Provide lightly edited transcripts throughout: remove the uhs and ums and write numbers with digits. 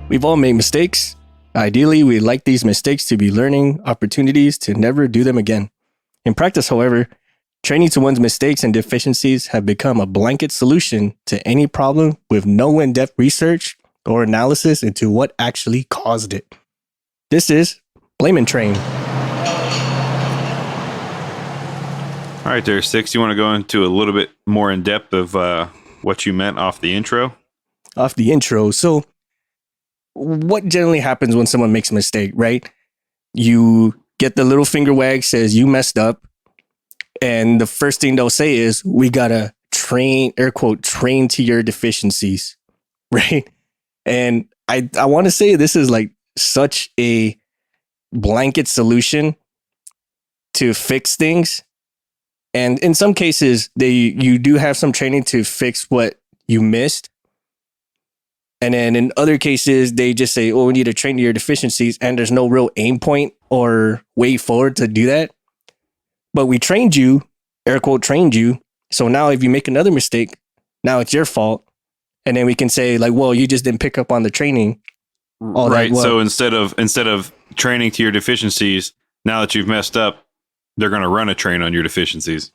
We've all made mistakes. Ideally, we like these mistakes to be learning opportunities to never do them again. In practice, however, training to one's mistakes and deficiencies have become a blanket solution to any problem with no in-depth research or analysis into what actually caused it. This is Blame and Train. All right, there, Six. You want to go into a little bit more in depth of what you meant off the intro? Off the intro. So, what generally happens when someone makes a mistake, right? You get the little finger wag, says you messed up. And the first thing they'll say is, we got to train, air quote, train to your deficiencies, right? And I want to say this is like such a blanket solution to fix things. And in some cases, you do have some training to fix what you missed. And then in other cases, they just say, oh, we need to train to your deficiencies. And there's no real aim point or way forward to do that. But we trained you, air quote, trained you. So now if you make another mistake, now it's your fault. And then we can say like, well, you just didn't pick up on the training. All right. That, well, so instead of training to your deficiencies, now that you've messed up, they're going to run a train on your deficiencies.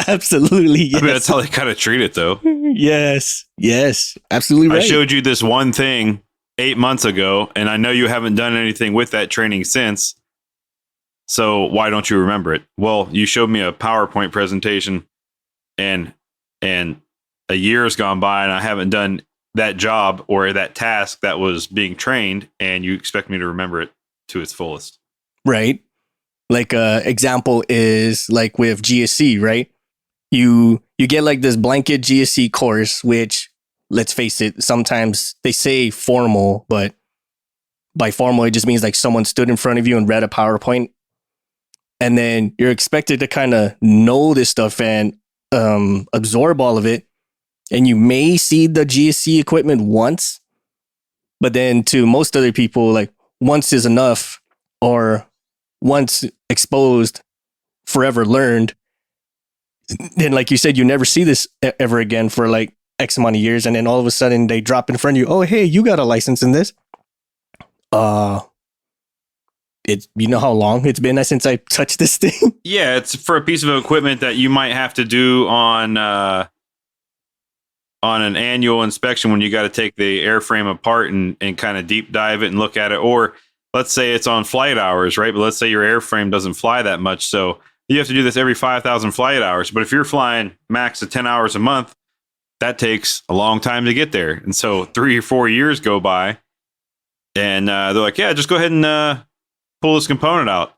Absolutely. Yes. I mean, that's how they kind of treat it, though. Yes. Absolutely right. I showed you this one thing 8 months ago, and I know you haven't done anything with that training since. So why don't you remember it? Well, you showed me a PowerPoint presentation, and a year has gone by, and I haven't done that job or that task that was being trained, and you expect me to remember it to its fullest. Right. Like example is like with GSC, right? You get like this blanket GSC course, which, let's face it, sometimes they say formal, but by formal, it just means like someone stood in front of you and read a PowerPoint. And then you're expected to kind of know this stuff and absorb all of it. And you may see the GSC equipment once, but then to most other people, like once is enough, or once exposed, forever learned. Then, like you said, you never see this ever again for like X amount of years. And then all of a sudden they drop in front of you. Oh, hey, you got a license in this. It's, you know how long it's been since I touched this thing? Yeah, it's for a piece of equipment that you might have to do on an annual inspection when you got to take the airframe apart and kind of deep dive it and look at it. Or let's say it's on flight hours, right? But let's say your airframe doesn't fly that much. So you have to do this every 5,000 flight hours. But if you're flying max of 10 hours a month, that takes a long time to get there. And so 3 or 4 years go by, and they're like, yeah, just go ahead and pull this component out.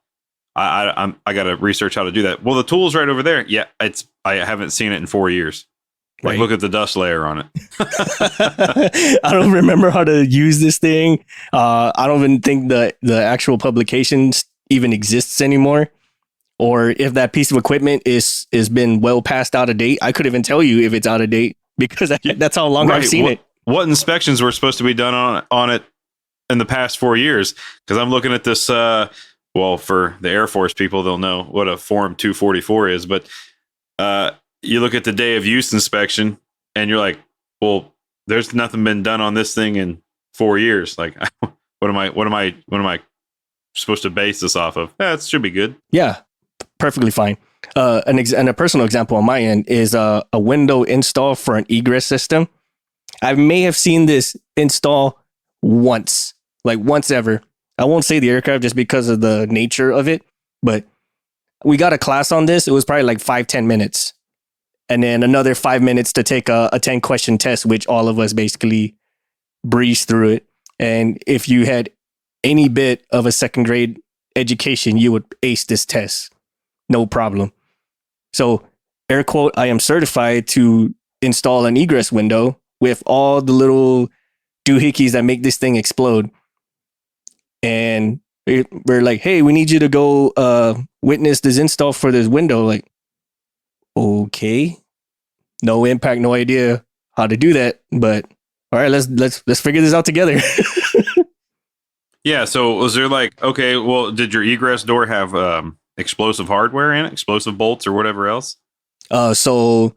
I got to research how to do that. Well, the tool's right over there. Yeah, I haven't seen it in 4 years. Like, look at the dust layer on it. I don't remember how to use this thing. I don't even think the actual publications even exists anymore. Or if that piece of equipment is been well past out of date. I couldn't even tell you if it's out of date because that's how long I've seen it. What inspections were supposed to be done on it in the past 4 years? Because I'm looking at this. Well, for the Air Force people, they'll know what a Form 244 is. But you look at the day of use inspection, and you're like, well, there's nothing been done on this thing in 4 years. Like, what am I supposed to base this off of? It should be good. Yeah, perfectly fine. And a personal example on my end is a window install for an egress system. I may have seen this install once ever. I won't say the aircraft just because of the nature of it, but we got a class on this. It was probably like 5-10 minutes. And then another 5 minutes to take a 10-question test, which all of us basically breezed through it. And if you had any bit of a second grade education, you would ace this test. No problem. So, air quote, I am certified to install an egress window with all the little doohickeys that make this thing explode. And we're like, hey, we need you to go witness this install for this window. Like, okay, no impact, no idea how to do that, but all right, let's figure this out together. Yeah. So was there like, okay, well, did your egress door have explosive hardware in it, explosive bolts or whatever else? So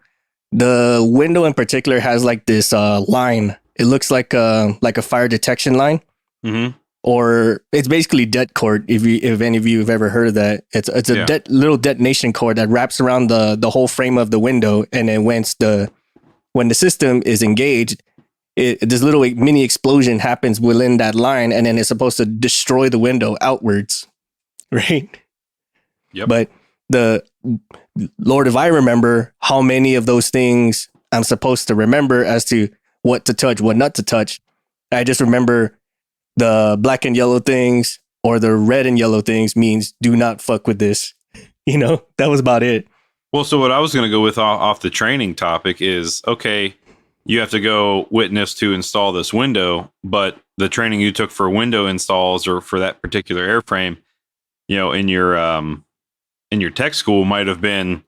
the window in particular has like this line It looks like a fire detection line, Mm-hmm. or it's basically det cord. If any of you have ever heard of that, it's a Yeah. little detonation cord that wraps around the whole frame of the window, and then when the system is engaged, this little mini explosion happens within that line, and then it's supposed to destroy the window outwards, right? Yep. But the Lord, if I remember how many of those things I'm supposed to remember as to what to touch, what not to touch. I just remember the black and yellow things or the red and yellow things means do not fuck with this. You know, that was about it. Well, so what I was going to go with off the training topic is, okay, you have to go witness to install this window, but the training you took for window installs or for that particular airframe, you know, in your tech school might have been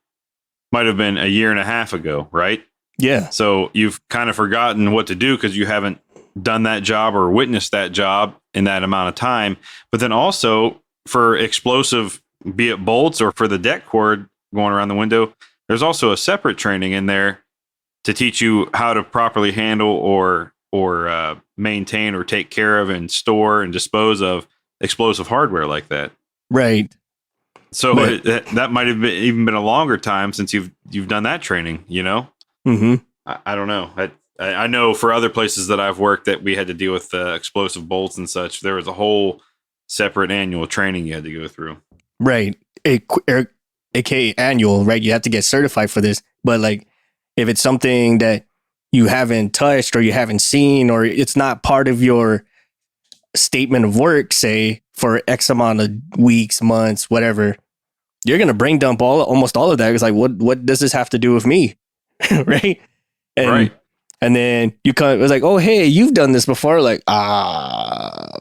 a year and a half ago, right? Yeah. So you've kind of forgotten what to do because you haven't done that job or witnessed that job in that amount of time. But then also for explosive, be it bolts or for the det cord going around the window, there's also a separate training in there to teach you how to properly handle or maintain or take care of and store and dispose of explosive hardware like that. Right. So that might have even been a longer time since you've done that training, you know? Mm-hmm. I don't know. I know for other places that I've worked that we had to deal with explosive bolts and such. There was a whole separate annual training you had to go through. Right. AKA annual, right? You have to get certified for this. But like, if it's something that you haven't touched or you haven't seen, or it's not part of your statement of work, say for X amount of weeks, months, whatever, you're going to brain dump almost all of that. It's like, what does this have to do with me? Right. Right. And then it was like, oh, hey, you've done this before. Like, I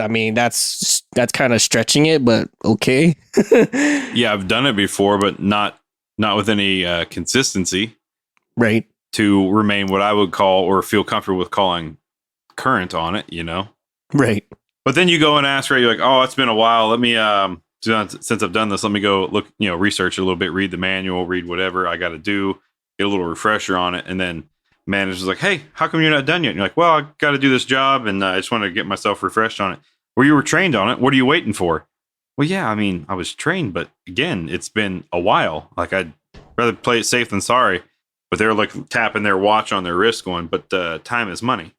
mean, that's kind of stretching it, but okay. Yeah, I've done it before, but not with any consistency. Right. To remain what I would call or feel comfortable with calling current on it, you know? Right. But then you go and ask, right? You're like, oh, it's been a while. Let me, since I've done this, let me go look, research it a little bit, read the manual, read whatever I got to do, get a little refresher on it. And then manager's like, hey, how come you're not done yet? And you're like, well, I got to do this job and I just want to get myself refreshed on it. Well, you were trained on it. What are you waiting for? Well, yeah, I mean, I was trained, but again, it's been a while. Like, I'd rather play it safe than sorry. But they're like tapping their watch on their wrist going, but time is money.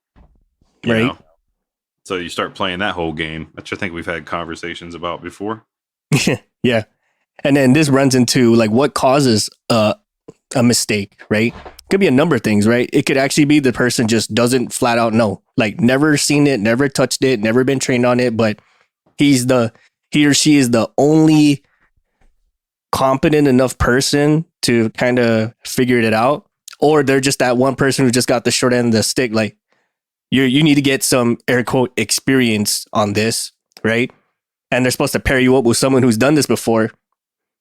You right. know? So you start playing that whole game, which I think we've had conversations about before. Yeah. And then this runs into like what causes a mistake, right? Could be a number of things, right? It could actually be the person just doesn't flat out know, like never seen it, never touched it, never been trained on it, but he or she is the only competent enough person to kind of figure it out, or they're just that one person who just got the short end of the stick. Like you need to get some air quote experience on this, right? And they're supposed to pair you up with someone who's done this before,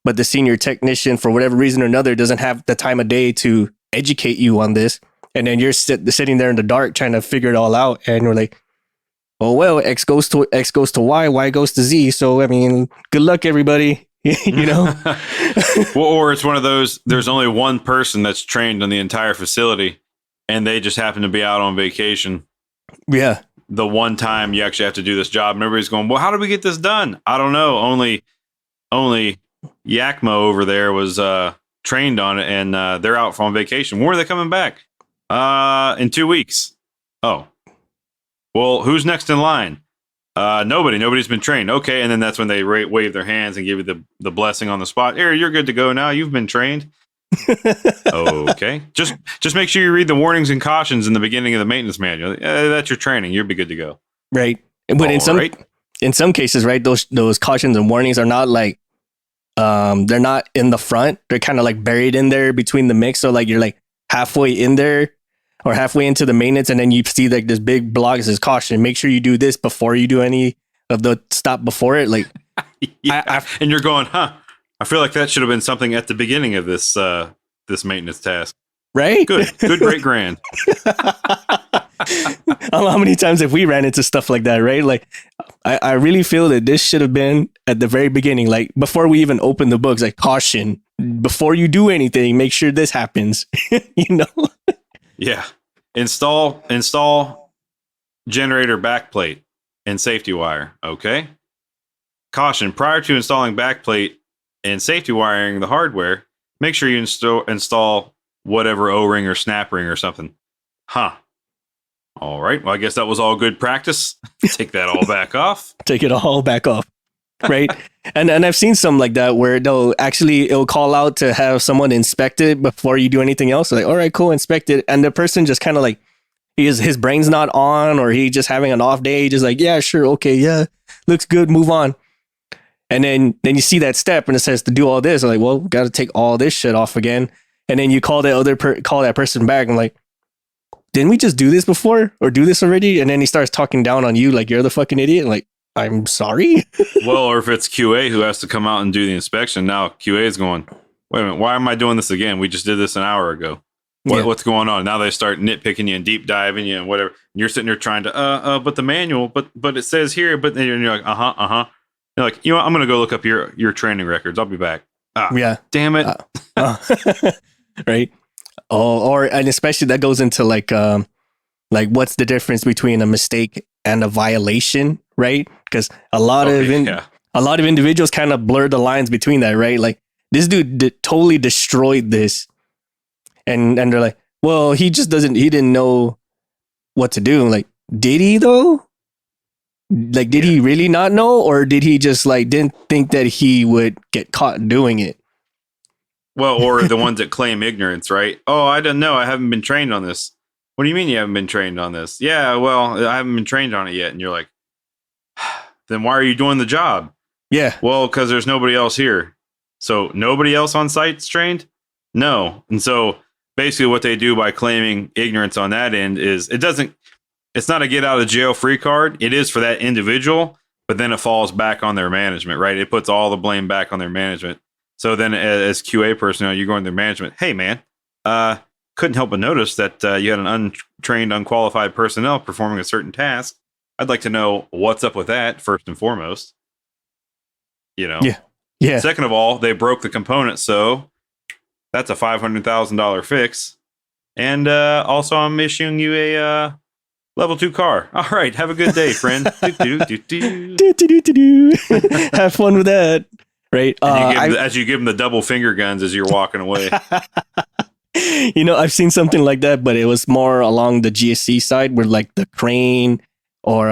but the senior technician, for whatever reason or another, doesn't have the time of day to educate you on this. And then you're sitting there in the dark trying to figure it all out. And you're like, oh, well, X goes to Y, Y goes to Z. So, I mean, good luck, everybody. You know? Well, or it's one of those, there's only one person that's trained on the entire facility and they just happen to be out on vacation. Yeah. The one time you actually have to do this job and everybody's going, well, how did we get this done? I don't know. Only Yakmo over there was trained on it and they're out on vacation. When are they coming back? In 2 weeks. Oh, well, who's next in line? Nobody's been trained. Okay. And then that's when they wave their hands and give you the blessing on the spot. Here, you're good to go now. You've been trained. Okay. Just make sure you read the warnings and cautions in the beginning of the maintenance manual. That's your training. You'll be good to go. Right. But in some cases, right, those cautions and warnings are not like, they're not in the front. They're kind of like buried in there between the mix. So like you're like halfway in there or halfway into the maintenance, and then you see like this big block that says caution. Make sure you do this before you do any of the stop before it. Like, yeah. And you're going, huh? I feel like that should have been something at the beginning of this this maintenance task. Right? Good, great, grand. How many times have we ran into stuff like that, right? Like, I really feel that this should have been at the very beginning, like before we even open the books, like caution, before you do anything, make sure this happens, you know? Yeah. Install generator backplate and safety wire. Okay. Caution: prior to installing backplate and safety wiring the hardware, make sure you install whatever O-ring or snap ring or something. Huh. All right. Well, I guess that was all good practice. Take that all back off. Take it all back off. Right. And I've seen some like that where it'll call out to have someone inspect it before you do anything else. So like, all right, cool, inspect it. And the person just kind of like, his brain's not on, or he just having an off day. Just like, yeah, sure. Okay. Yeah. Looks good. Move on. And then you see that step and it says to do all this. I'm like, well, got to take all this shit off again. And then you call call that person back and like, didn't we just do this before or do this already? And then he starts talking down on you like you're the fucking idiot. Like, I'm sorry. Well, or if it's QA who has to come out and do the inspection, now QA is going, wait a minute, why am I doing this again? We just did this an hour ago. What's going on? Now they start nitpicking you and deep diving you and whatever. And you're sitting there trying to, but the manual, but it says here, but then you're like, You're like, you know what? I'm going to go look up your training records. I'll be back. Yeah. Damn it. Right. And especially that goes into like what's the difference between a mistake and a violation, right? Because a lot of individuals kind of blur the lines between that, right? Like this dude totally destroyed this, and they're like, well, he didn't know what to do. Like, did he though? Like, did he really not know, or did he just like didn't think that he would get caught doing it? Well, or the ones that claim ignorance, right? Oh, I don't know. I haven't been trained on this. What do you mean you haven't been trained on this? Yeah, well, I haven't been trained on it yet. And you're like, then why are you doing the job? Yeah. Well, because there's nobody else here. So nobody else on site's trained? No. And so basically what they do by claiming ignorance on that end is it's not a get out of jail free card. It is for that individual, but then it falls back on their management, right? It puts all the blame back on their management. So then as QA personnel, you're going to their management. Hey, man, couldn't help but notice that you had an untrained, unqualified personnel performing a certain task. I'd like to know what's up with that, first and foremost. You know? Yeah. Second of all, they broke the component, so that's a $500,000 fix. And also, I'm issuing you a level 2 car. All right, have a good day, friend. Have fun with that. Right. As you give them the double finger guns as you're walking away. I've seen something like that, but it was more along the GSC side where like the crane or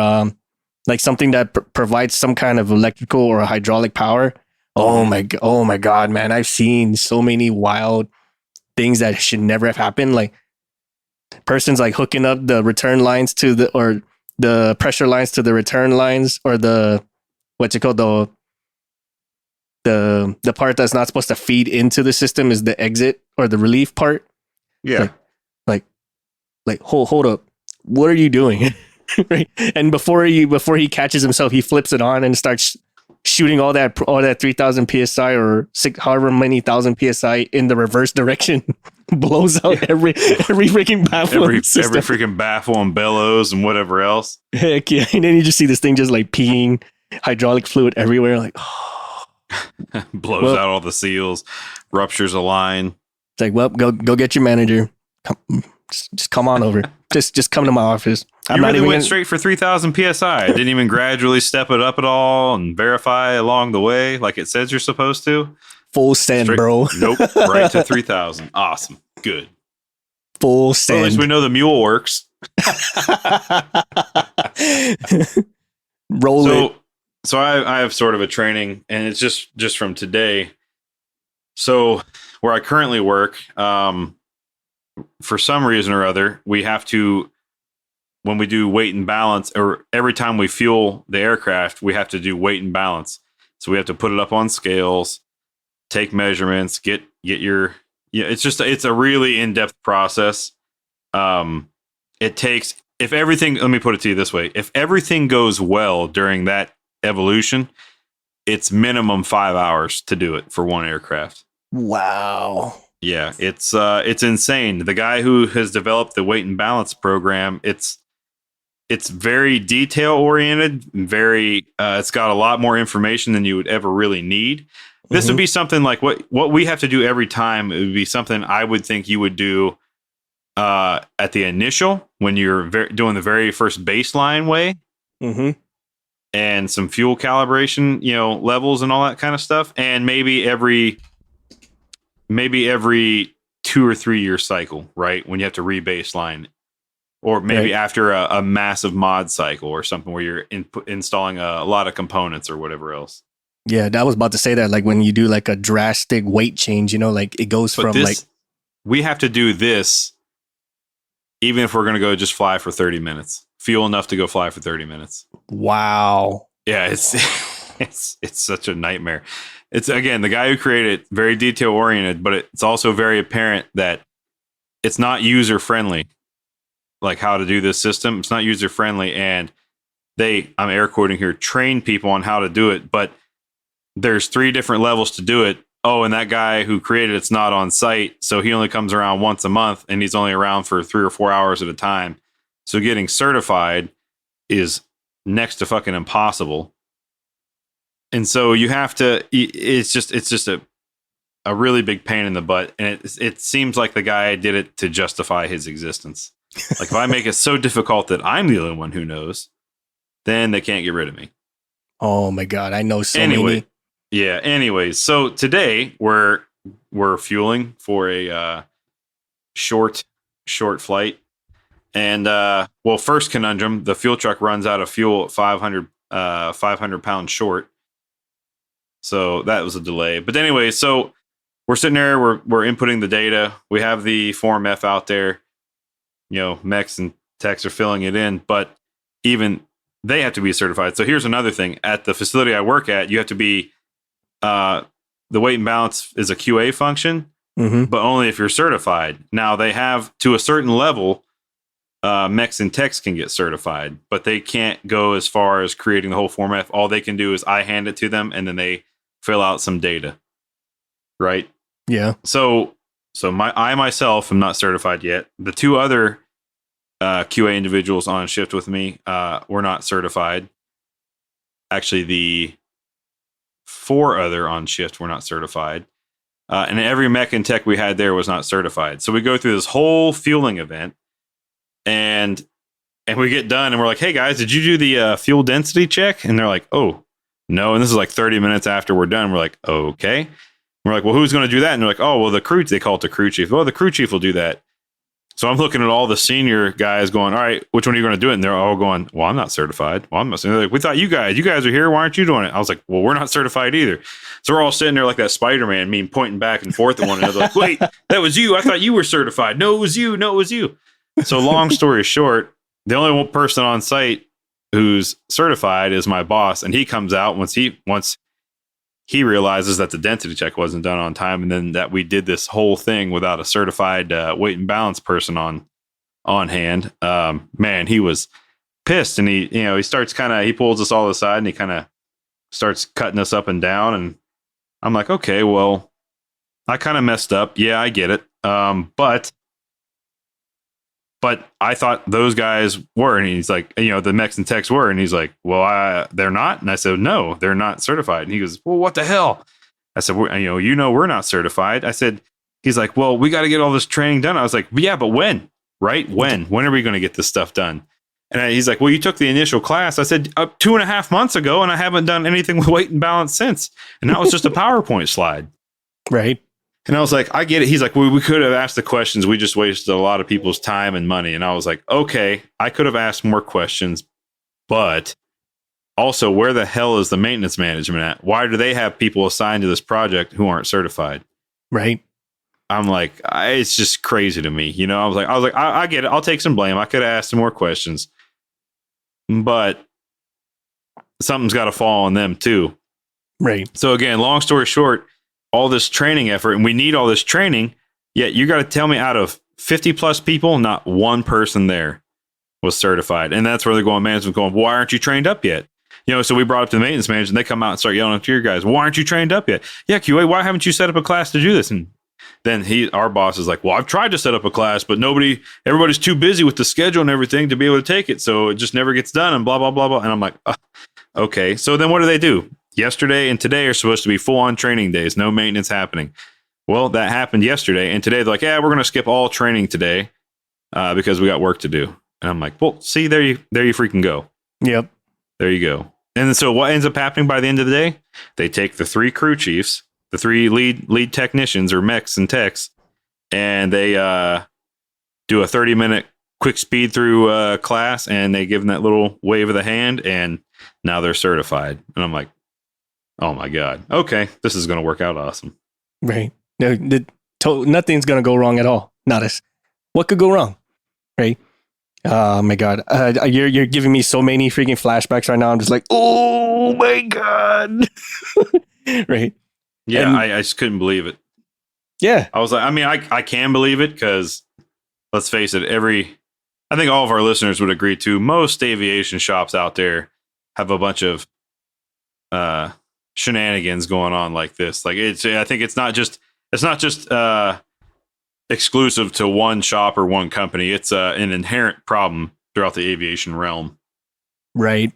like something that provides some kind of electrical or hydraulic power. Oh my God, man. I've seen so many wild things that should never have happened. Like persons like hooking up the return lines to the pressure lines to the return lines, or the part that's not supposed to feed into the system is the exit or the relief part. Yeah. Like hold up. What are you doing? Right. And before he catches himself, he flips it on and starts shooting all that 3,000 PSI or however many thousand PSI in the reverse direction. Blows out every freaking baffle. Every freaking baffle and bellows and whatever else. Heck yeah. And then you just see this thing just like peeing hydraulic fluid everywhere. Like, oh. Blows out all the seals, ruptures a line. It's like, well, go get your manager. Just come on over. just come to my office. You really went straight for 3,000 PSI. Didn't even gradually step it up at all and verify along the way like it says you're supposed to. Full send, bro. Nope. Right to 3,000. Awesome. Good. Full send. Well, at least we know the mule works. Roll it. So I have sort of a training, and it's just from today. So where I currently work, for some reason or other, we have to, when we do weight and balance, or every time we fuel the aircraft, we have to do weight and balance. So we have to put it up on scales, take measurements, get your, it's a really in-depth process. It takes, let me put it to you this way. If everything goes well during that evolution, it's minimum 5 hours to do it for one aircraft. Wow. Yeah, it's insane. The guy who has developed the weight and balance program, it's very detail oriented, it's got a lot more information than you would ever really need. This would be something like what we have to do every time. It would be something I would think you would do at the initial when you're doing the very first baseline way, Mm-hmm. and some fuel calibration, levels and all that kind of stuff, and maybe every 2 or 3 year cycle, right? When you have to re-baseline, or maybe Right. after a massive mod cycle or something where you're installing a lot of components or whatever else. Yeah, I was about to say that, like when you do like a drastic weight change, like it goes But from like, we have to do this even if we're going to go just fly for 30 minutes, fuel enough to go fly for 30 minutes. wow. Yeah, it's it's such a nightmare. It's, again, the guy who created it, very detail oriented, but it's also very apparent that it's not user friendly. Like how to do this system, it's not user friendly, and I'm air quoting here, train people on how to do it, but there's 3 different levels to do it. Oh, and that guy who created it's not on site, so he only comes around once a month, and he's only around for 3 or 4 hours at a time. So getting certified is next to fucking impossible. And so you have to. It's just a really big pain in the butt, and it seems like the guy did it to justify his existence. Like, if I make it so difficult that I'm the only one who knows, then they can't get rid of me. Oh my God. I know so Anyway, many. yeah. Anyways, so today we're fueling for a short flight, and first conundrum: the fuel truck runs out of fuel at 500 pounds short, so that was a delay. But anyway, so we're sitting there, we're inputting the data. We have the Form F out there. Mechs and techs are filling it in, but even they have to be certified. So here's another thing: at the facility I work at, you have to be the weight and balance is a QA function, Mm-hmm. but only if you're certified. Now, they have, to a certain level, mechs and techs can get certified, but they can't go as far as creating the whole Form F. All they can do is I hand it to them, and then they fill out some data, right? Yeah. So I myself am not certified yet. The 2 other QA individuals on shift with me were not certified. Actually, the 4 other on shift were not certified. And every mech and tech we had there was not certified. So we go through this whole fueling event, and we get done, and we're like, "Hey guys, did you do the fuel density check?" And they're like, "Oh, no." And this is like 30 minutes after we're done. We're like, "Okay." We're like, "Well, who's going to do that?" And they're like, "Oh, well, the crew." They call it the crew chief. "Oh, the crew chief will do that." So I'm looking at all the senior guys going, "All right, which one are you going to do it?" And they're all going, "Well, I'm not certified." "Well, I'm not." And they're like, "We thought you guys are here. Why aren't you doing it?" I was like, "Well, we're not certified either." So we're all sitting there like that Spider-Man meme, pointing back and forth at one another. Like, "Wait, that was you. I thought you were certified." "No, it was you. No, it was you." So long story short, the only one person on site who's certified is my boss, and he comes out once he realizes that the density check wasn't done on time, and then that we did this whole thing without a certified weight and balance person on hand. Man, he was pissed, and he starts he pulls us all aside, and he kind of starts cutting us up and down. And I'm like, "Okay, well, I kind of messed up. Yeah, I get it. But I thought those guys were." And he's like, "The mechs and techs were." And he's like, "Well, they're not." And I said, "No, they're not certified." And he goes, "Well, what the hell?" I said, we're not certified." I said, he's like, "Well, we got to get all this training done." I was like, "Yeah, but when? Right? When are we going to get this stuff done?" And he's like, "Well, you took the initial class." I said, 2.5 months ago, and I haven't done anything with weight and balance since. And that was just a PowerPoint slide. Right. And I was like, "I get it." He's like, "Well, we could have asked the questions. We just wasted a lot of people's time and money." And I was like, "Okay, I could have asked more questions, but also, where the hell is the maintenance management at? Why do they have people assigned to this project who aren't certified?" Right. I'm like, it's just crazy to me. I was like, I get it. I'll take some blame. I could have asked some more questions, but something's got to fall on them too. Right. So again, long story short, all this training effort, and we need all this training, yet you got to tell me out of 50 plus people, not one person there was certified. And that's where they're going, management going, "Why aren't you trained up yet?" So we brought up to the maintenance manager, and they come out and start yelling at your guys, "Why aren't you trained up yet?" "Yeah, QA, why haven't you set up a class to do this?" And then our boss is like, "Well, I've tried to set up a class, but everybody's too busy with the schedule and everything to be able to take it. So it just never gets done," and blah, blah, blah, blah. And I'm like, okay. So then what do? Yesterday and today are supposed to be full on training days, no maintenance happening. Well, that happened yesterday, and today they're like, "Yeah, we're going to skip all training today." because we got work to do. And I'm like, well, see, there you freaking go. Yep. There you go. And so what ends up happening by the end of the day? They take the 3 crew chiefs, the 3 lead technicians or mechs and techs, and they do a 30-minute quick speed through class, and they give them that little wave of the hand, and now they're certified. And I'm like, oh my God. Okay, this is going to work out awesome. Right. No, nothing's going to go wrong at all. What could go wrong? Right. Oh my God. You're giving me so many freaking flashbacks right now. I'm just like, oh my God. Right. Yeah. And I just couldn't believe it. Yeah. I was like, I mean, I can believe it because let's face it, I think all of our listeners would agree too. Most aviation shops out there have a bunch of shenanigans going on like this. Like I think it's not just exclusive to one shop or one company. It's an inherent problem throughout the aviation realm. Right.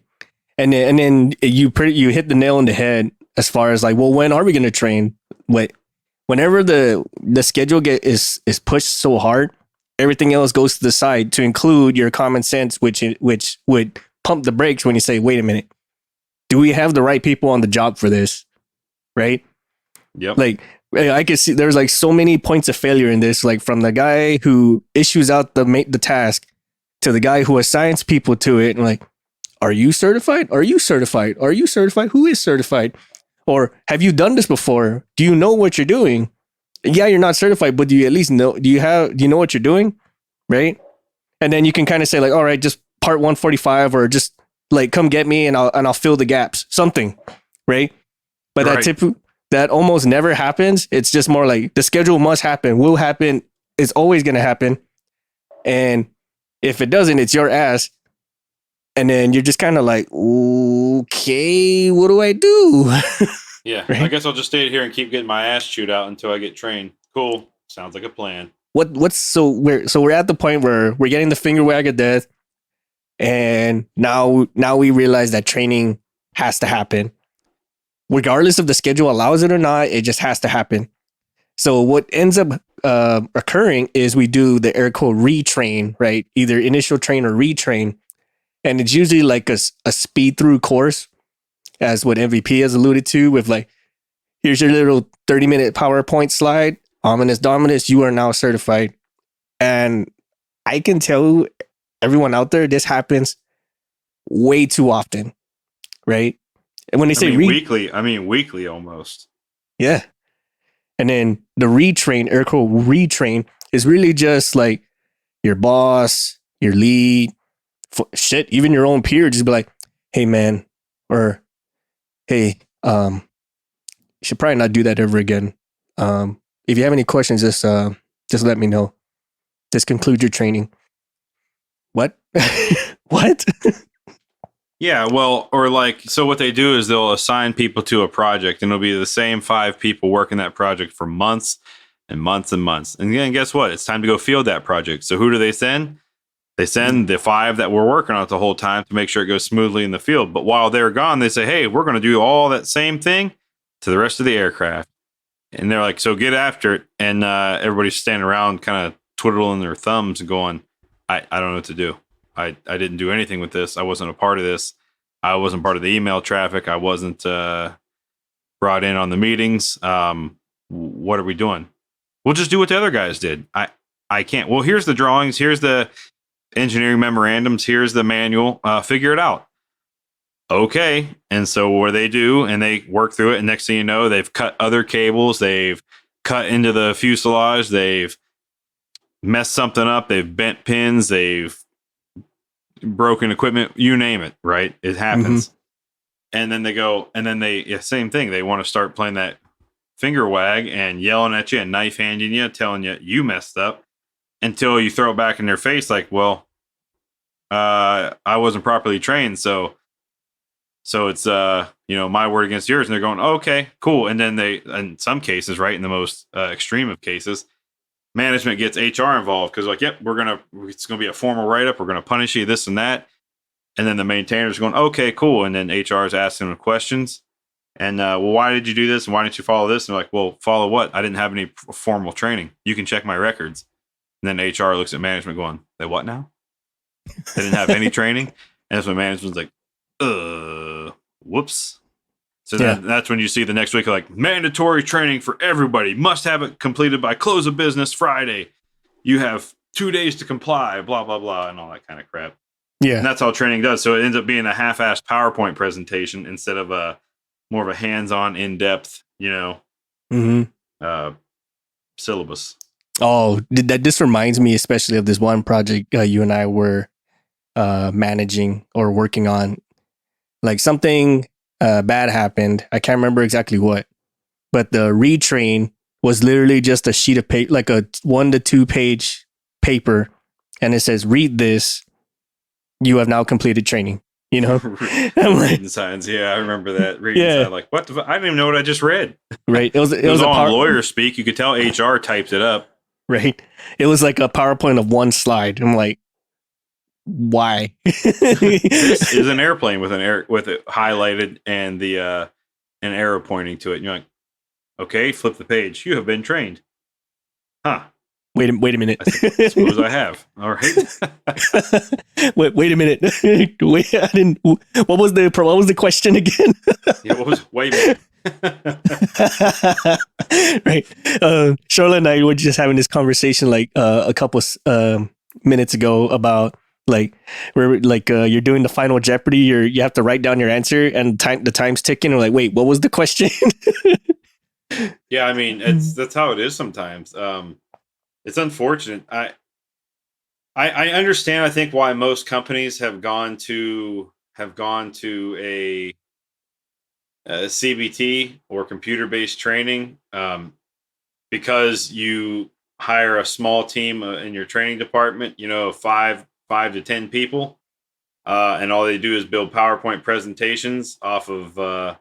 And then you hit the nail on the head as far as like, well, when are we going to train? Whenever the schedule is pushed so hard, everything else goes to the side to include your common sense, which would pump the brakes when you say, wait a minute, do we have the right people on the job for this? Right. Yep. Like, I can see there's like so many points of failure in this, like from the guy who issues out the task to the guy who assigns people to it. And like, are you certified? Are you certified? Are you certified? Who is certified? Or have you done this before? Do you know what you're doing? Yeah, you're not certified, but do you at least know? Do you know what you're doing? Right. And then you can kind of say like, all right, just part 145 or just like, come get me and I'll fill the gaps, something. Right. But right. that almost never happens. It's just more like the schedule must happen, will happen, it's always going to happen. And if it doesn't, it's your ass. And then you're just kind of like, okay, what do I do? Yeah, Right? I guess I'll just stay here and keep getting my ass chewed out until I get trained. Cool. Sounds like a plan. We're at the point where we're getting the finger wag of death. And now we realize that training has to happen. Regardless if the schedule allows it or not, it just has to happen. So what ends up occurring is we do the air quote retrain, right? Either initial train or retrain. And it's usually like a speed through course, as what MVP has alluded to with like, here's your little 30-minute PowerPoint slide. Ominous Dominus, you are now certified. And I can tell everyone out there, this happens way too often, right? And when they say weekly almost. Yeah. And then the retrain, air quote retrain, is really just like your boss, your lead, even your own peer, just be like, hey man, or hey, you should probably not do that ever again. If you have any questions, just let me know. This concludes your training. What? What? Yeah, well, or like, so what they do is they'll assign people to a project, and it'll be the same 5 people working that project for months and months and months. And then guess what? It's time to go field that project. So who do they send? They send the 5 that were working on it the whole time to make sure it goes smoothly in the field. But while they're gone, they say, hey, we're going to do all that same thing to the rest of the aircraft. And they're like, so get after it. And everybody's standing around kind of twiddling their thumbs and going, I don't know what to do. I didn't do anything with this. I wasn't a part of this. I wasn't part of the email traffic. I wasn't brought in on the meetings. What are we doing? We'll just do what the other guys did. I can't. Well, here's the drawings. Here's the engineering memorandums. Here's the manual. Figure it out. Okay. And so what they do, and they work through it. And next thing you know, they've cut other cables. They've cut into the fuselage. They've messed something up. They've bent pins. They've broken equipment. You name it. Right. It happens. Mm-hmm. And then they go, and then same thing. They want to start playing that finger wag and yelling at you and knife handing you, telling you messed up, until you throw it back in their face like, well, I wasn't properly trained. So it's, my word against yours. And they're going, oh, okay, cool. And then they, in some cases, right, in the most extreme of cases, management gets HR involved because like, yep, it's going to be a formal write-up. We're going to punish you, this and that. And then the maintainer's going, okay, cool. And then HR is asking them questions. And, well, why did you do this? And why didn't you follow this? And they're like, well, follow what? I didn't have any formal training. You can check my records. And then HR looks at management going, they what now? They didn't have any training. And that's when management's like, whoops. So then that's when you see the next week, like, mandatory training for everybody. Must have it completed by close of business Friday. You have 2 days to comply, blah, blah, blah, and all that kind of crap. Yeah. And that's how training does. So it ends up being a half-assed PowerPoint presentation instead of a more of a hands-on, in-depth, syllabus. Oh, this reminds me especially of this one project you and I were managing or working on. Like something bad happened. I can't remember exactly what, but the retrain was literally just a sheet of paper, like a 1 to 2 page paper, and it says, "Read this. You have now completed training." I'm like, reading signs. Yeah, I remember that. Reading signs. Like, what? I didn't even know what I just read. Right. It was all lawyer speak. You could tell HR typed it up. Right. It was like a PowerPoint of 1 slide. I'm like, why? This is an airplane with it highlighted and the an arrow pointing to it. And you're like, okay, flip the page. You have been trained. Huh. Wait a minute. I suppose I have. All right. wait a minute. Wait, I didn't. What was the question again? Wait a minute. Right. Charlotte and I were just having this conversation like a couple minutes ago about like where you're doing the Final Jeopardy. You have to write down your answer and the time's ticking. We're like, wait, what was the question? Yeah, I mean, that's how it is sometimes. It's unfortunate. I understand. I think why most companies have gone to a CBT or computer-based training, because you hire a small team in your training department. 5 to 10 people, and all they do is build PowerPoint presentations off of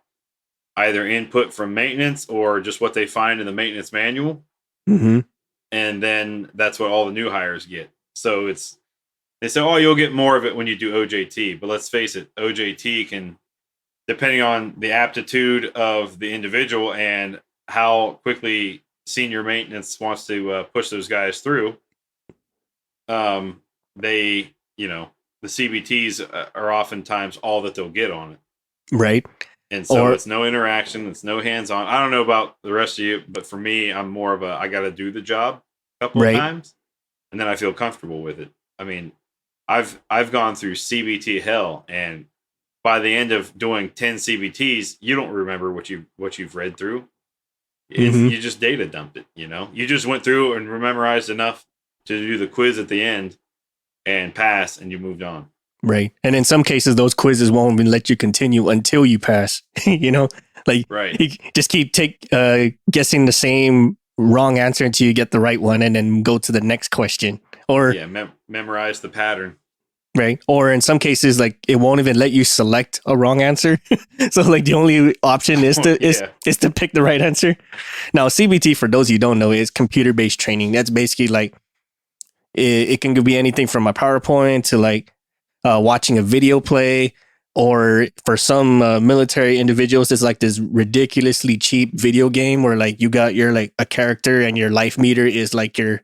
either input from maintenance or just what they find in the maintenance manual. Mm-hmm. And then that's what all the new hires get. So they say, oh, you'll get more of it when you do OJT. But let's face it, OJT can, depending on the aptitude of the individual and how quickly senior maintenance wants to push those guys through, the CBTs are oftentimes all that they'll get on it. Right. And so it's no interaction, it's no hands-on. I don't know about the rest of you, but for me, I'm more of I got to do the job a couple of times, and then I feel comfortable with it. I mean, I've gone through CBT hell, and by the end of doing 10 CBTs, you don't remember what you've read through. You just data dumped it. You just went through and memorized enough to do the quiz at the end and pass, and you moved on. Right. And in some cases, those quizzes won't even let you continue until you pass, Right. You just keep guessing the same wrong answer until you get the right one and then go to the next question. Or memorize the pattern. Right. Or in some cases, like it won't even let you select a wrong answer. So like the only option is to pick the right answer. Now, CBT, for those of you who don't know, is computer-based training. That's basically like it can be anything from a PowerPoint to like watching a video play, or for some military individuals, it's like this ridiculously cheap video game where like you got your like a character and your life meter is like your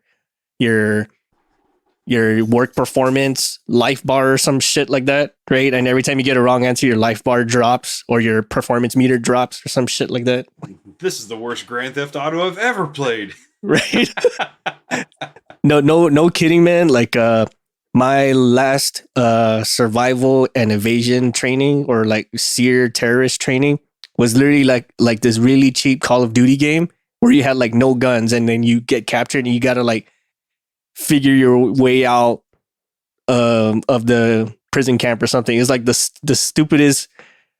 work performance life bar or some shit like that, right? And every time you get a wrong answer, your life bar drops or your performance meter drops or some shit like that. This is the worst Grand Theft Auto I've ever played. Right? No kidding, man. Like my last survival and evasion training, or like SEER terrorist training, was literally like this really cheap Call of Duty game where you had like no guns, and then you get captured and you gotta like figure your way out of the prison camp or something. It's like the stupidest,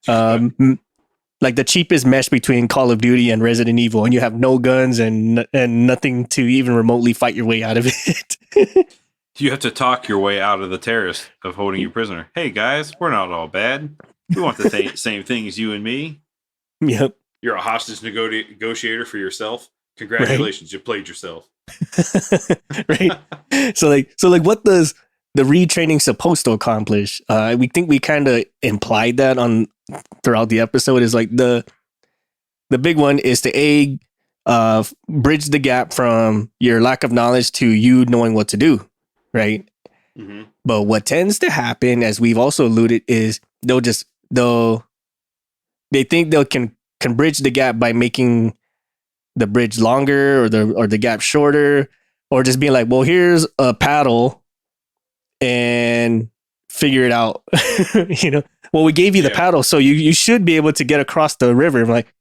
like the cheapest mesh between Call of Duty and Resident Evil, and you have no guns and nothing to even remotely fight your way out of it. You have to talk your way out of the terrorist of holding you prisoner. Hey guys, we're not all bad. We want the same thing as you and me. Yep. You're a hostage negotiator for yourself. Congratulations, You played yourself. Right. So like what does the retraining supposed to accomplish? We think we kind of implied that throughout the episode. Is like the big one is to bridge the gap from your lack of knowledge to you knowing what to do, right? Mm-hmm. But what tends to happen, as we've also alluded, is they think they can bridge the gap by making the bridge longer or the gap shorter, or just being like, well, here's a paddle and figure it out. You know, well, we gave you the paddle, so you should be able to get across the river. I'm like,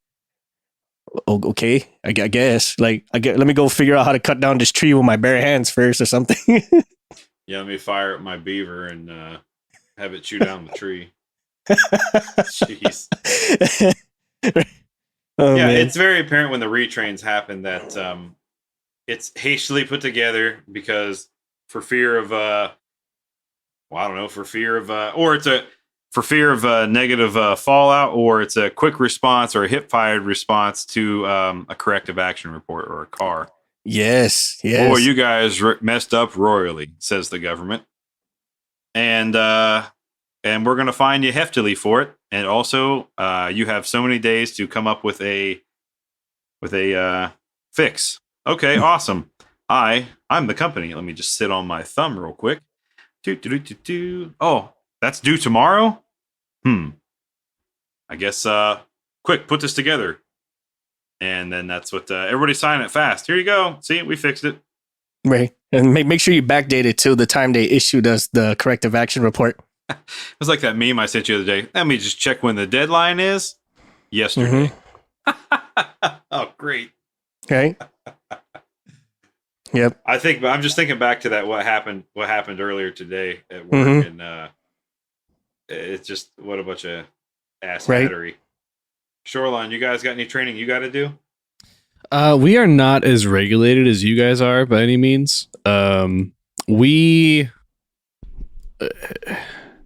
oh, okay, I guess. Like, let me go figure out how to cut down this tree with my bare hands first or something. Yeah, let me fire up my beaver and have it chew down the tree. Jeez. Oh, yeah, man. it's very apparent when the retrains happen that it's hastily put together because for fear of for fear of negative fallout, or it's a quick response or a hip fired response to a corrective action report or a car. Yes. Boy, you guys messed up royally, says the government, and we're going to fine you heftily for it. And also, you have so many days to come up with a fix. Okay, awesome. I'm the company. Let me just sit on my thumb real quick. Oh, that's due tomorrow? I guess, quick, put this together. And then that's what, everybody sign it fast. Here you go. See, we fixed it. Right. And make sure you backdate it to the time they issued us the corrective action report. It was like that meme I sent you the other day. Let me just check when the deadline is. Yesterday. Mm-hmm. Oh, great. Right. Yep. I'm just thinking back to that, what happened earlier today at work. Mm-hmm. And it's just, what a bunch of ass battery. Shoreline, you guys got any training you got to do? We are not as regulated as you guys are by any means.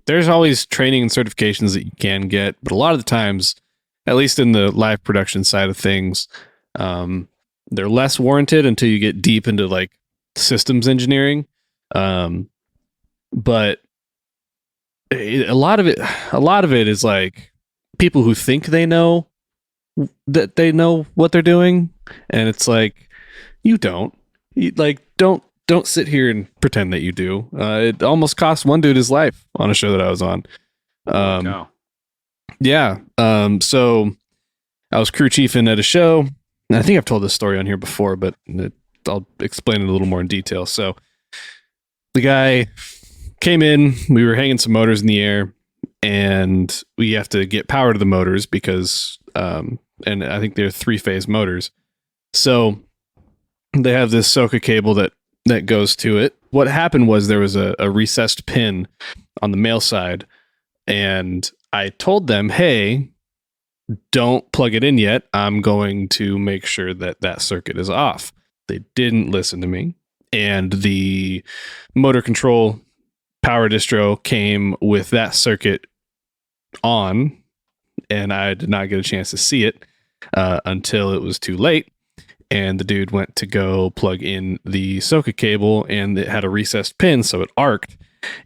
There's always training and certifications that you can get, but a lot of the times, at least in the live production side of things, they're less warranted until you get deep into like systems engineering. But a lot of it is like people who think they know that they know what they're doing, and it's like, you don't. Don't sit here and pretend that you do. It almost cost one dude his life on a show that I was on. Yeah. So I was crew chiefing at a show. And I think I've told this story on here before, but I'll explain it a little more in detail. So the guy came in, we were hanging some motors in the air, and we have to get power to the motors because, and I think they're 3-phase motors. So they have this Soka cable that goes to it. What happened was there was a recessed pin on the male side, and I told them, hey, don't plug it in yet. I'm going to make sure that circuit is off. They didn't listen to me, and the motor control power distro came with that circuit on, and I did not get a chance to see it until it was too late. And the dude went to go plug in the Soka cable, and it had a recessed pin, so it arced,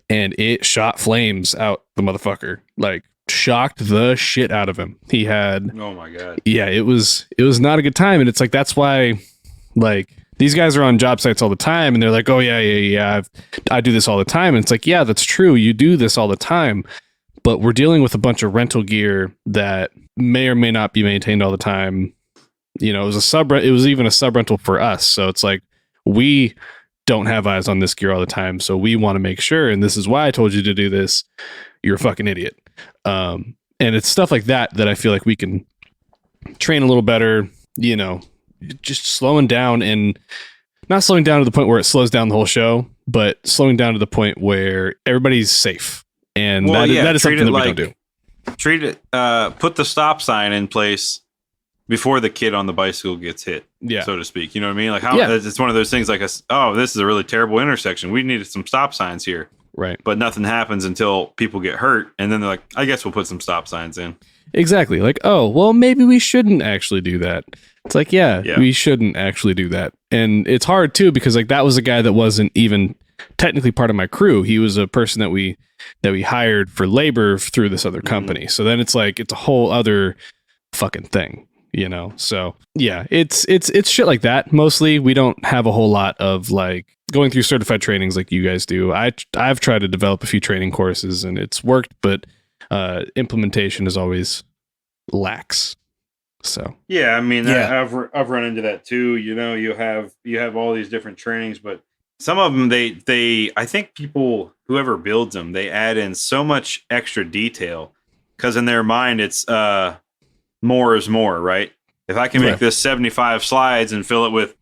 and it shot flames out the motherfucker. Like, shocked the shit out of him. He had, oh my god, yeah, it was not a good time. And it's like, that's why, like, these guys are on job sites all the time, and they're like, oh yeah, I do this all the time. And it's like, yeah, that's true, you do this all the time, but we're dealing with a bunch of rental gear that may or may not be maintained all the time. You know, it was even a sub rental for us. So it's like, we don't have eyes on this gear all the time. So we want to make sure. And this is why I told you to do this. You're a fucking idiot. And it's stuff like that I feel like we can train a little better, you know, just slowing down, and not slowing down to the point where it slows down the whole show, but slowing down to the point where everybody's safe. And that is something that we don't do. Treat it, put the stop sign in place before the kid on the bicycle gets hit, so to speak. You know what I mean? Like, it's one of those things like, this is a really terrible intersection. We needed some stop signs here. Right. But nothing happens until people get hurt. And then they're like, I guess we'll put some stop signs in. Exactly. Like, oh, well, maybe we shouldn't actually do that. It's like, yeah, we shouldn't actually do that. And it's hard too, because like that was a guy that wasn't even technically part of my crew. He was a person that we hired for labor through this other company. So then it's like, it's a whole other fucking thing. So yeah, it's shit like that. Mostly we don't have a whole lot of like going through certified trainings like you guys do. I've tried to develop a few training courses and it's worked, but implementation is always lax. So Yeah, I mean, Yeah. I've run into that too. You have all these different trainings, but some of them they I think people, whoever builds them, they add in so much extra detail because in their mind it's more is more, right? If I can make Right. this 75 slides and fill it with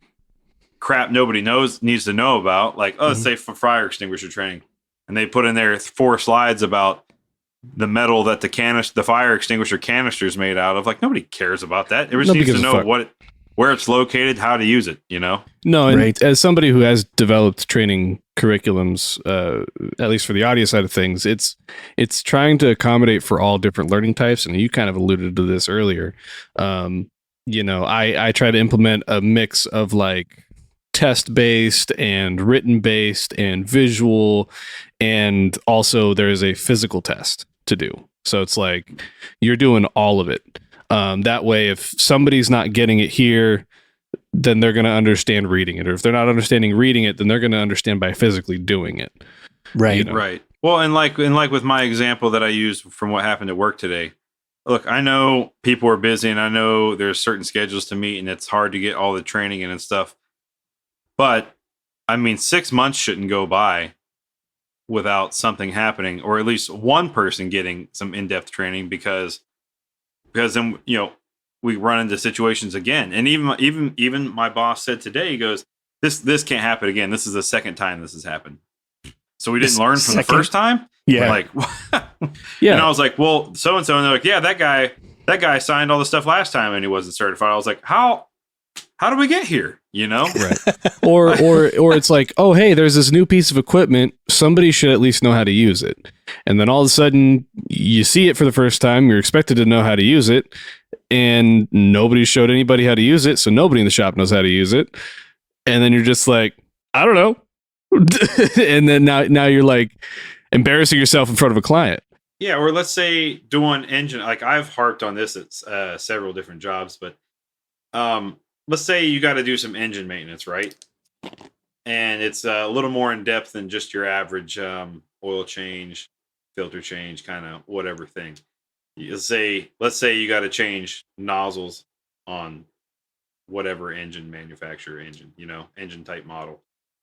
crap nobody needs to know about, like, let's say for fire extinguisher training, and they put in there 4 slides about the metal that the fire extinguisher canister is made out of. Like, nobody cares about that. Everybody Nobody needs to gives a know fuck. where it's located, how to use it. No, and Right. as somebody who has developed training curriculums, at least for the audio side of things, it's trying to accommodate for all different learning types. And you kind of alluded to this earlier. I try to implement a mix of like test based and written based and visual, and also there is a physical test to do. So it's like you're doing all of it. That way, if somebody's not getting it here, then they're going to understand reading it. Or if they're not understanding reading it, then they're going to understand by physically doing it. Right. You know. Right. Well, and like with my example that I used from what happened at work today. Look, I know people are busy, and I know there's certain schedules to meet, and it's hard to get all the training in and stuff. But I mean, 6 months shouldn't go by without something happening, or at least one person getting some in-depth training, because then we run into situations again. And even my boss said today, he goes, this can't happen again. This is the second time this has happened. So we didn't learn from the first time. Yeah. Like, Yeah. And I was like, well, so and so, and they're like, yeah, that guy signed all the stuff last time and he wasn't certified. I was like, how did we get here? Right. Or it's like, oh, hey, there's this new piece of equipment. Somebody should at least know how to use it. And then all of a sudden you see it for the first time. You're expected to know how to use it. And nobody showed anybody how to use it. So nobody in the shop knows how to use it. And then you're just like, I don't know. And then now you're like embarrassing yourself in front of a client. Yeah. Or let's say doing engine, like I've harped on this at several different jobs, but let's say you got to do some engine maintenance, right? And it's a little more in depth than just your average oil change, filter change, kind of whatever thing. Let's say you got to change nozzles on whatever engine manufacturer engine type model.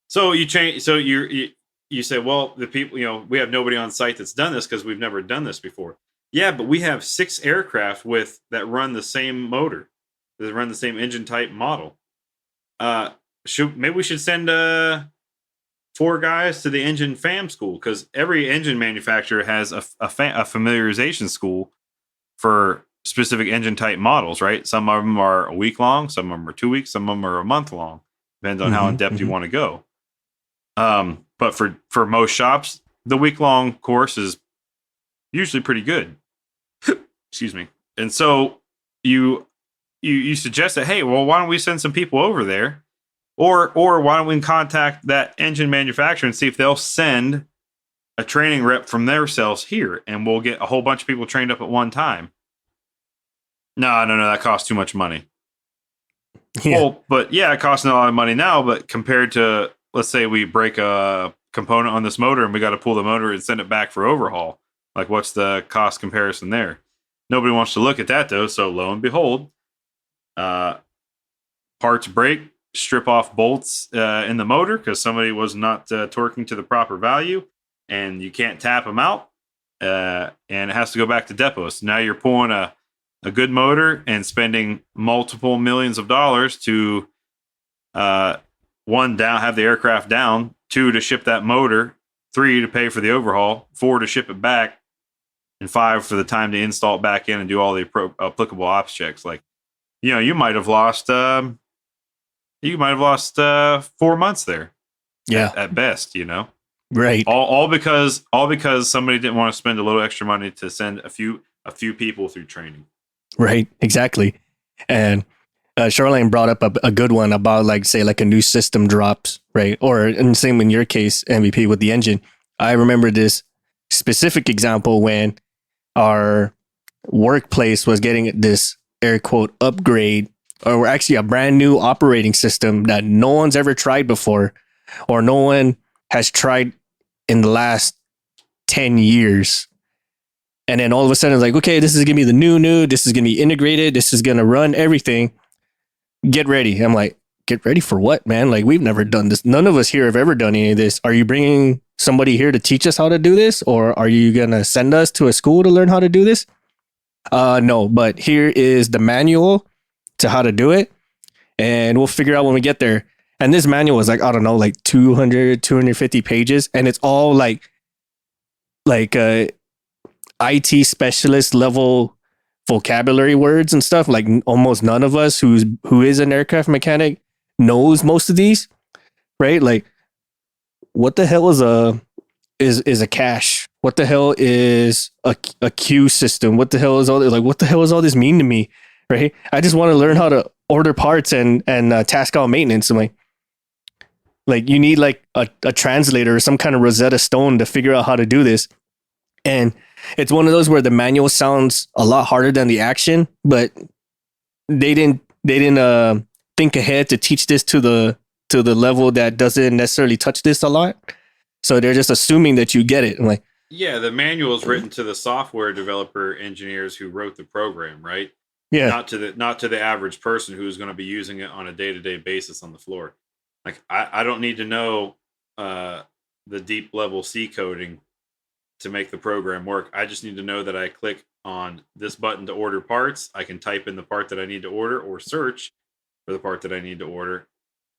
So you change. So you say, well, the people, we have nobody on site that's done this because we've never done this before. Yeah, but we have 6 aircraft that run the same motor, that run the same engine type model. Maybe we should send 4 guys to the engine FAM school, because every engine manufacturer has a familiarization school for specific engine type models, right? Some of them are a week long, some of them are 2 weeks, some of them are a month long. Depends on how in depth you want to go. But for most shops, the week long course is usually pretty good. Excuse me. And so you suggest that, hey, well, why don't we send some people over there? Or why don't we contact that engine manufacturer and see if they'll send a training rep from themselves here, and we'll get a whole bunch of people trained up at one time. No, that costs too much money. Yeah. Well, but yeah, it costs a lot of money now, but compared to, let's say we break a component on this motor and we got to pull the motor and send it back for overhaul. Like, what's the cost comparison there? Nobody wants to look at that, though. So lo and behold, parts break, strip off bolts in the motor because somebody was not torquing to the proper value, and you can't tap them out, and it has to go back to depot. So now you're pulling a good motor and spending multiple millions of dollars to one, have the aircraft down, 2, to ship that motor, 3, to pay for the overhaul, 4, to ship it back, and 5, for the time to install it back in and do all the applicable ops checks. Like, you might have lost 4 months there. Yeah. At best, Right. all because somebody didn't want to spend a little extra money to send a few people through training. Right. Exactly. And Charlene brought up a good one about, like, say, like a new system drops, right? Or, and same in your case, MVP, with the engine. I remember this specific example when our workplace was getting this air quote upgrade, or actually a brand new operating system that no one's ever tried before, or no one has tried in the last 10 years. And then all of a sudden it's like, okay, this is gonna be the new, this is gonna be integrated, this is gonna run everything. Get ready. I'm like, get ready for what, man? Like, we've never done this. None of us here have ever done any of this. Are you bringing somebody here to teach us how to do this? Or are you gonna send us to a school to learn how to do this? No, but here is the manual to how to do it. And we'll figure out when we get there. And this manual is like, I don't know, like 250 pages. And it's all like IT specialist level vocabulary words and stuff. Like almost none of us who is an aircraft mechanic knows most of these, right? Like, what the hell is a cache? What the hell is a queue system? What the hell is all this? Like, what the hell does all this mean to me? Right? I just want to learn how to order parts and task out maintenance. I'm like you need like a translator or some kind of Rosetta Stone to figure out how to do this. And it's one of those where the manual sounds a lot harder than the action, but they didn't think ahead to teach this to the level that doesn't necessarily touch this a lot. So they're just assuming that you get it. I'm like, yeah, the manual is written to the software developer engineers who wrote the program, right? yeah, Not to the average person who's going to be using it on a day-to-day basis on the floor. Like I don't need to know the deep level C coding to make the program work. I just need to know that I click on this button to order parts. I can type in the part that I need to order or search for the part that I need to order.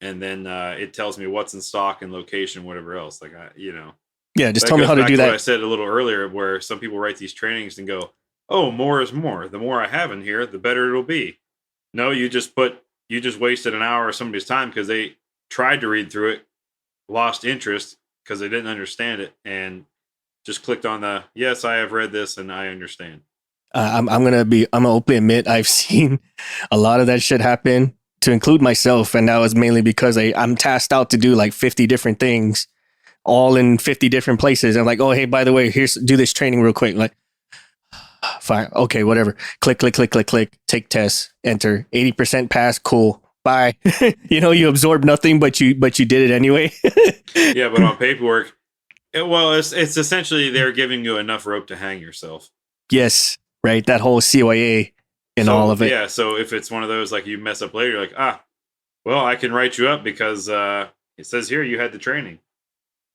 And then it tells me what's in stock and location, whatever else. Like, yeah, just that tell me goes how to back do What I that. said a little earlier, where some people write these trainings and go, oh, more is more. The more I have in here, the better it'll be. No, you just wasted an hour of somebody's time because they tried to read through it, lost interest because they didn't understand it, and just clicked on the, yes, I have read this and I understand. I'm gonna openly admit I've seen a lot of that shit happen, to include myself, and that was mainly because I'm tasked out to do like 50 different things, all in 50 different places. I'm like, oh hey, by the way, do this training real quick. Like, fine, okay, whatever. Click, click, click, click, click. Take tests. Enter. 80% pass. Cool. Bye. You absorbed nothing, but you did it anyway. Yeah, but on paperwork, it's essentially they're giving you enough rope to hang yourself. Yes, right. That whole CYA and all of it. Yeah, so if it's one of those like you mess up later, you're like, well, I can write you up because it says here you had the training.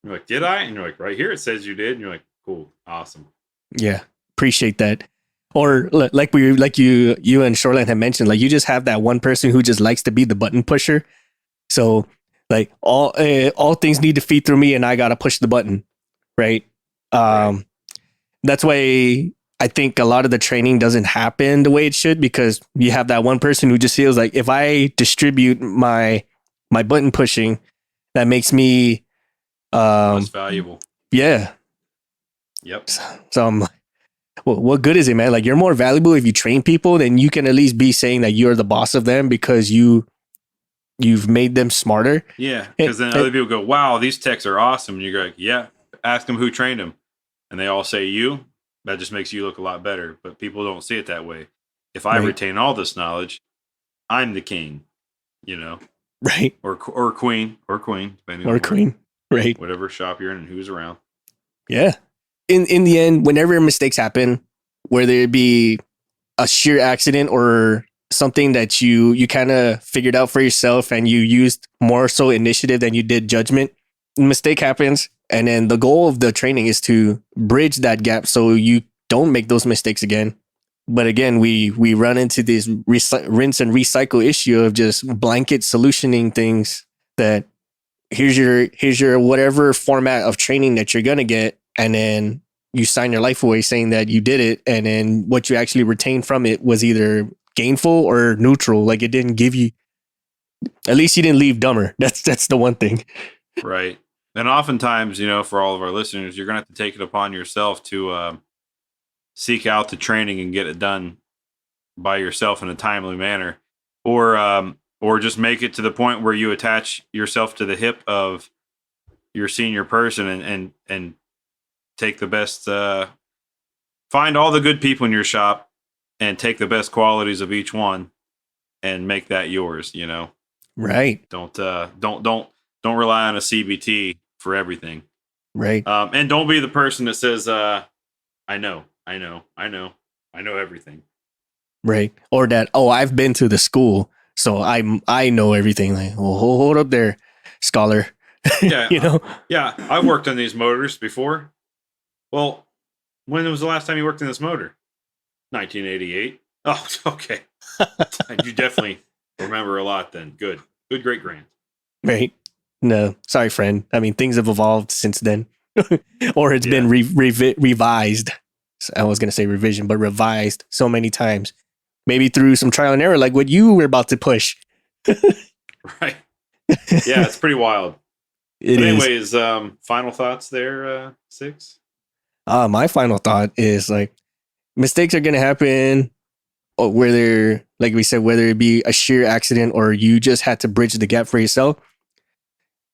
You're like, did I? And you're like, right here it says you did. And you're like, cool, awesome. Yeah, appreciate that. Or like you and Shoreline had mentioned, like you just have that one person who just likes to be the button pusher. So like all things need to feed through me, and I gotta push the button, right? Right. That's why I think a lot of the training doesn't happen the way it should, because you have that one person who just feels like, if I distribute my button pushing, that makes me Less valuable. Yeah. Yep. So I'm like, well, what good is it, man? Like, you're more valuable if you train people, then you can at least be saying that you're the boss of them because you've made them smarter. Yeah, because then other people go, wow, these techs are awesome. And you're like, yeah, ask them who trained them. And they all say you. That just makes you look a lot better. But people don't see it that way. If I retain all this knowledge, I'm the king, Right. Or queen, depending or on queen, right? Whatever shop you're in and who's around. Yeah. In the end, whenever mistakes happen, whether it be a sheer accident or something that you kind of figured out for yourself and you used more so initiative than you did judgment, mistake happens. And then the goal of the training is to bridge that gap so you don't make those mistakes again. But again, we run into this rinse and recycle issue of just blanket solutioning things, that here's your whatever format of training that you're going to get. And then you sign your life away saying that you did it. And then what you actually retained from it was either gainful or neutral. Like, it didn't give you, at least you didn't leave dumber. That's the one thing. Right. And oftentimes, for all of our listeners, you're going to have to take it upon yourself to seek out the training and get it done by yourself in a timely manner, or just make it to the point where you attach yourself to the hip of your senior person and take the best, find all the good people in your shop and take the best qualities of each one and make that yours. Right. Don't rely on a CBT for everything. Right. And don't be the person that says, I know everything. Right. Or that, oh, I've been to the school, so I know everything. Like, well, hold up there, scholar. Yeah. You know? Yeah. I worked on these motors before. Well, when was the last time you worked in this motor? 1988. Oh, okay. You definitely remember a lot then. Good, great grand. Right. No, sorry, friend. I mean, things have evolved since then, or it's been revised. I was going to say revision, but revised so many times. Maybe through some trial and error, like what you were about to push. Right. Yeah, it's pretty wild. Anyways, final thoughts there, Six? My final thought is like mistakes are going to happen, or whether, like we said, whether it be a sheer accident or you just had to bridge the gap for yourself.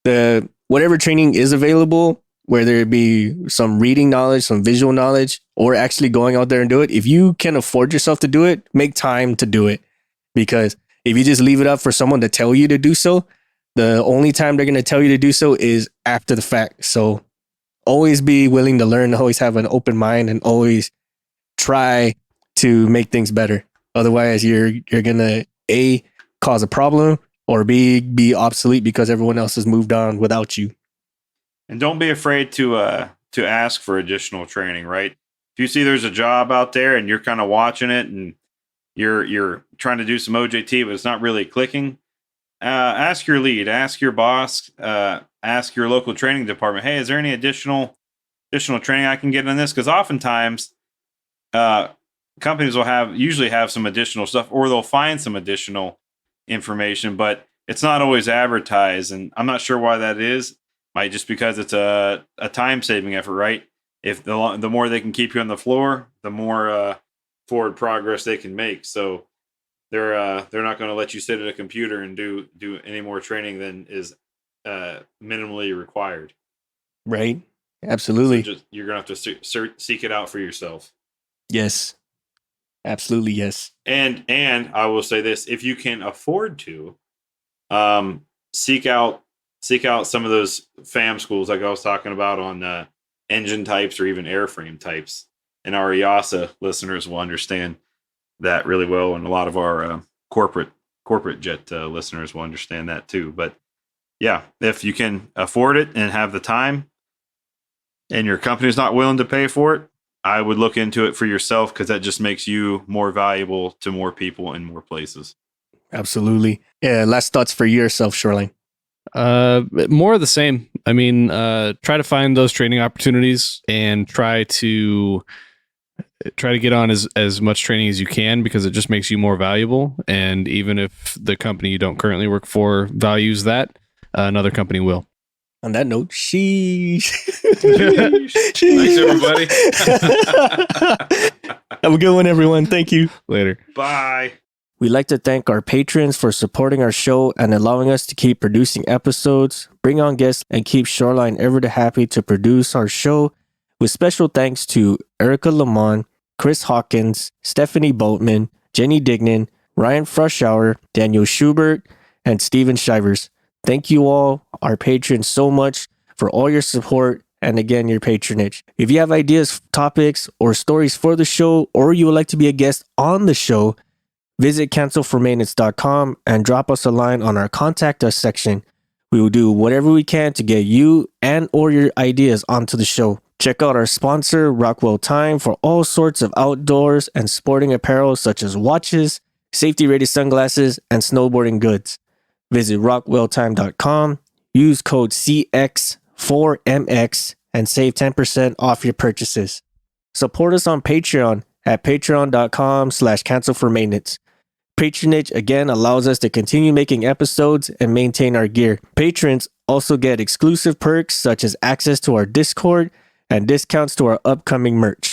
Whatever training is available, whether it be some reading knowledge, some visual knowledge, or actually going out there and do it, if you can afford yourself to do it, make time to do it. Because if you just leave it up for someone to tell you to do so, the only time they're going to tell you to do so is after the fact. So always be willing to learn, always have an open mind, and always try to make things better. Otherwise, you're going to A, cause a problem, or B, be obsolete because everyone else has moved on without you. And don't be afraid to ask for additional training, right? If you see there's a job out there and you're kind of watching it and you're trying to do some OJT, but it's not really clicking, ask your lead, ask your boss, ask your local training department, hey, is there any additional training I can get on this? Because oftentimes companies will usually have some additional stuff, or they'll find some additional information, but it's not always advertised. And I'm not sure why that is. Might just because it's a time saving effort, right? If the more they can keep you on the floor, the more forward progress they can make. So they're not going to let you sit at a computer and do any more training than is minimally required. Right. Absolutely. So you're going to have to seek it out for yourself. Yes. Absolutely. Yes. And I will say this, if you can afford to, seek out some of those FAM schools like I was talking about on engine types or even airframe types. And our IASA listeners will understand that really well. And a lot of our corporate jet listeners will understand that too. But yeah, if you can afford it and have the time and your company's not willing to pay for it, I would look into it for yourself, because that just makes you more valuable to more people in more places. Absolutely. Yeah. Last thoughts for yourself, Shoreline. More of the same. I mean, try to find those training opportunities and try to get on as much training as you can, because it just makes you more valuable. And even if the company you don't currently work for values that, another company will. On that note, sheesh. Thanks, everybody. Have a good one, everyone. Thank you. Later. Bye. We'd like to thank our patrons for supporting our show and allowing us to keep producing episodes, bring on guests, and keep Shoreline ever happy to produce our show. With special thanks to Erica Lamont, Chris Hawkins, Stephanie Boatman, Jenny Dignan, Ryan Frushauer, Daniel Schubert, and Steven Shivers. Thank you all, our patrons, so much for all your support and again, your patronage. If you have ideas, topics, or stories for the show, or you would like to be a guest on the show, visit cancelformaintenance.com and drop us a line on our contact us section. We will do whatever we can to get you and or your ideas onto the show. Check out our sponsor, Rockwell Time, for all sorts of outdoors and sporting apparel such as watches, safety-rated sunglasses, and snowboarding goods. Visit rockwelltime.com, use code CX4MX, and save 10% off your purchases. Support us on Patreon at patreon.com/cancelformaintenance. Patronage again allows us to continue making episodes and maintain our gear. Patrons also get exclusive perks such as access to our Discord and discounts to our upcoming merch.